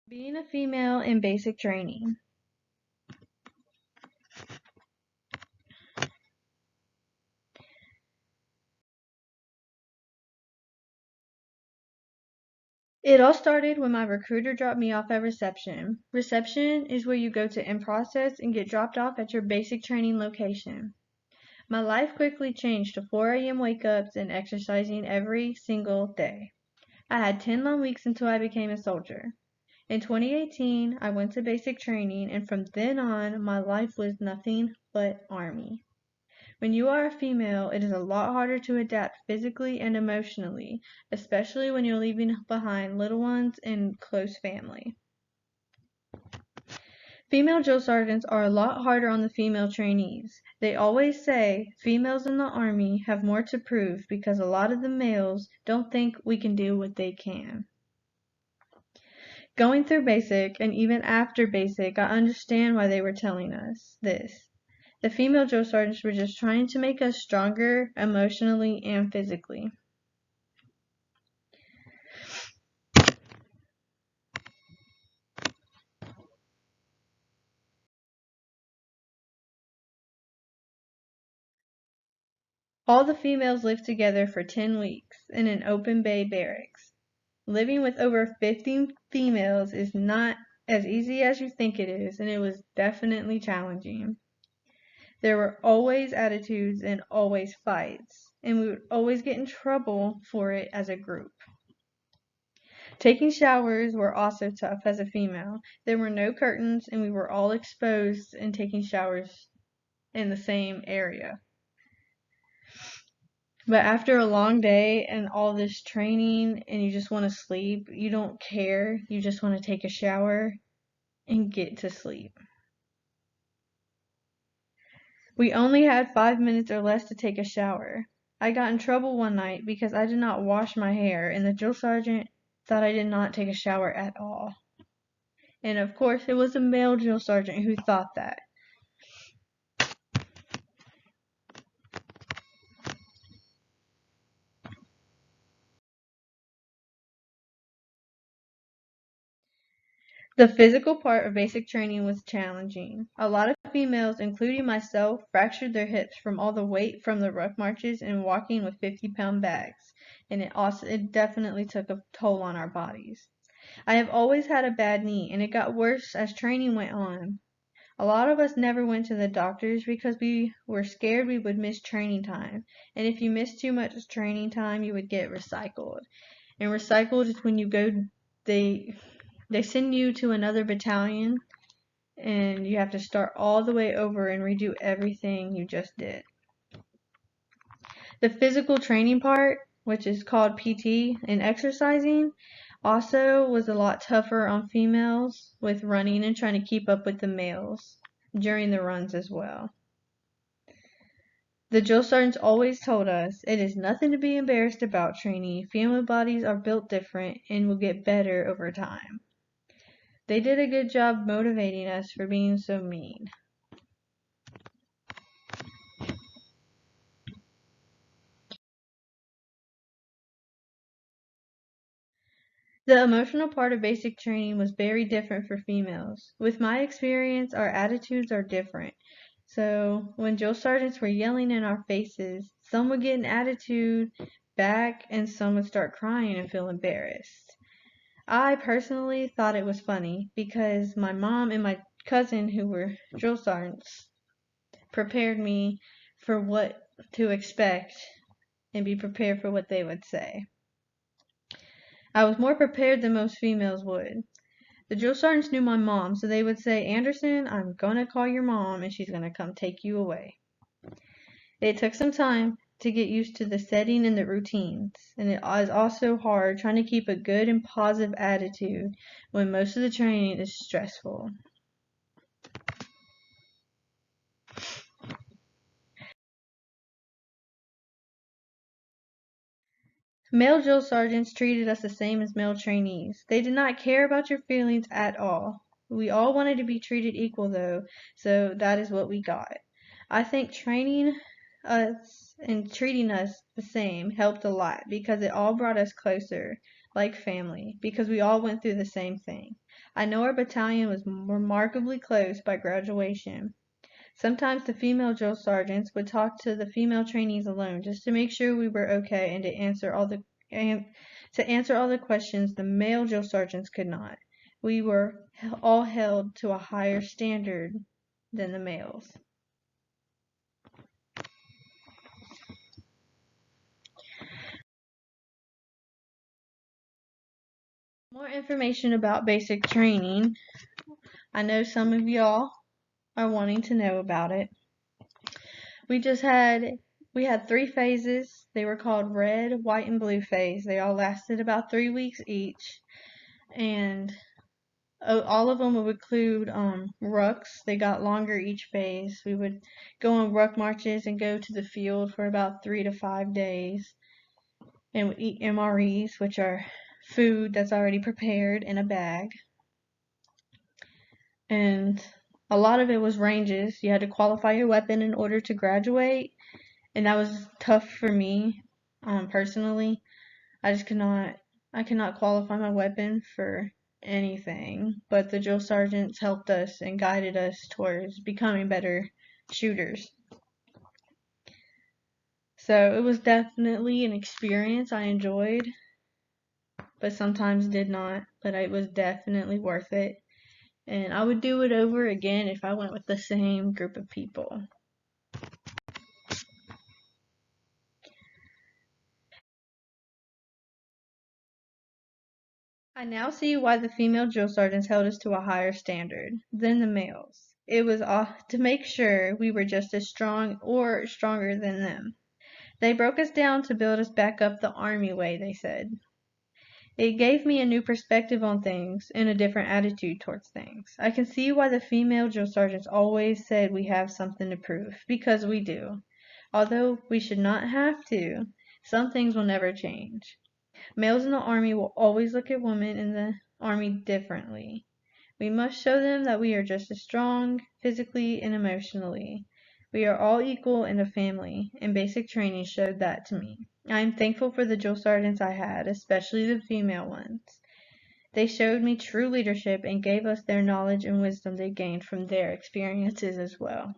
Being a female in basic training. It all started when my recruiter dropped me off at reception. Reception is where you go to in process and get dropped off at your basic training location. My life quickly changed to 4 a.m. wake ups and exercising every single day. I had 10 long weeks until I became a soldier. In 2018, I went to basic training, and from then on, my life was nothing but Army. When you are a female, it is a lot harder to adapt physically and emotionally, especially when you're leaving behind little ones and close family. Female drill sergeants are a lot harder on the female trainees. They always say females in the Army have more to prove because a lot of the males don't think we can do what they can. Going through basic and even after basic, I understand why they were telling us this. The female drill sergeants were just trying to make us stronger emotionally and physically. All the females lived together for 10 weeks in an open bay barracks. Living with over 50 females is not as easy as you think it is, and it was definitely challenging. There were always attitudes and always fights, and we would always get in trouble for it as a group. Taking showers were also tough as a female. There were no curtains, and we were all exposed and taking showers in the same area. But after a long day and all this training and you just want to sleep, you don't care. You just want to take a shower and get to sleep. We only had 5 minutes or less to take a shower. I got in trouble one night because I did not wash my hair, and the drill sergeant thought I did not take a shower at all. And of course, it was a male drill sergeant who thought that. The physical part of basic training was challenging. A lot of females, including myself, fractured their hips from all the weight from the rough marches and walking with 50-pound bags, and it definitely took a toll on our bodies. I have always had a bad knee, and it got worse as training went on. A lot of us never went to the doctors because we were scared we would miss training time, and if you missed too much training time, you would get recycled. And recycled is when you go, they send you to another battalion and you have to start all the way over and redo everything you just did. The physical training part, which is called PT and exercising, also was a lot tougher on females with running and trying to keep up with the males during the runs as well. The drill sergeants always told us it is nothing to be embarrassed about, trainee. Female bodies are built different and will get better over time. They did a good job motivating us for being so mean. The emotional part of basic training was very different for females. With my experience, our attitudes are different. So when drill sergeants were yelling in our faces, some would get an attitude back and some would start crying and feel embarrassed. I personally thought it was funny because my mom and my cousin, who were drill sergeants, prepared me for what to expect and be prepared for what they would say. I was more prepared than most females would. The drill sergeants knew my mom, so they would say, Anderson, I'm gonna call your mom and she's gonna come take you away. It took some time to get used to the setting and the routines, and it is also hard trying to keep a good and positive attitude when most of the training is stressful. Male drill sergeants treated us the same as male trainees. They did not care about your feelings at all. We all wanted to be treated equal though, so that is what we got. I think training us and treating us the same helped a lot because it all brought us closer, like family, because we all went through the same thing. I know our battalion was remarkably close by graduation. Sometimes the female drill sergeants would talk to the female trainees alone just to make sure we were okay and to answer all the questions the male drill sergeants could not. We were all held to a higher standard than the males. More information about basic training. I know some of y'all are wanting to know about it. We had 3 phases. They were called red, white, and blue phase. They all lasted about 3 weeks each, and all of them would include rucks. They got longer each phase. We would go on ruck marches and go to the field for about 3 to 5 days, and we'd eat MREs, which are food that's already prepared in a bag. And a lot of it was ranges. You had to qualify your weapon in order to graduate, and that was tough for me personally. I could not qualify my weapon for anything, but the drill sergeants helped us and guided us towards becoming better shooters. So it was definitely an experience I enjoyed, but sometimes did not, but it was definitely worth it. And I would do it over again if I went with the same group of people. I now see why the female drill sergeants held us to a higher standard than the males. It was to make sure we were just as strong or stronger than them. They broke us down to build us back up the Army way, they said. It gave me a new perspective on things and a different attitude towards things. I can see why the female drill sergeants always said we have something to prove, because we do. Although we should not have to, some things will never change. Males in the Army will always look at women in the Army differently. We must show them that we are just as strong, physically and emotionally. We are all equal in a family, and basic training showed that to me. I am thankful for the drill sergeants I had, especially the female ones. They showed me true leadership and gave us their knowledge and wisdom they gained from their experiences as well.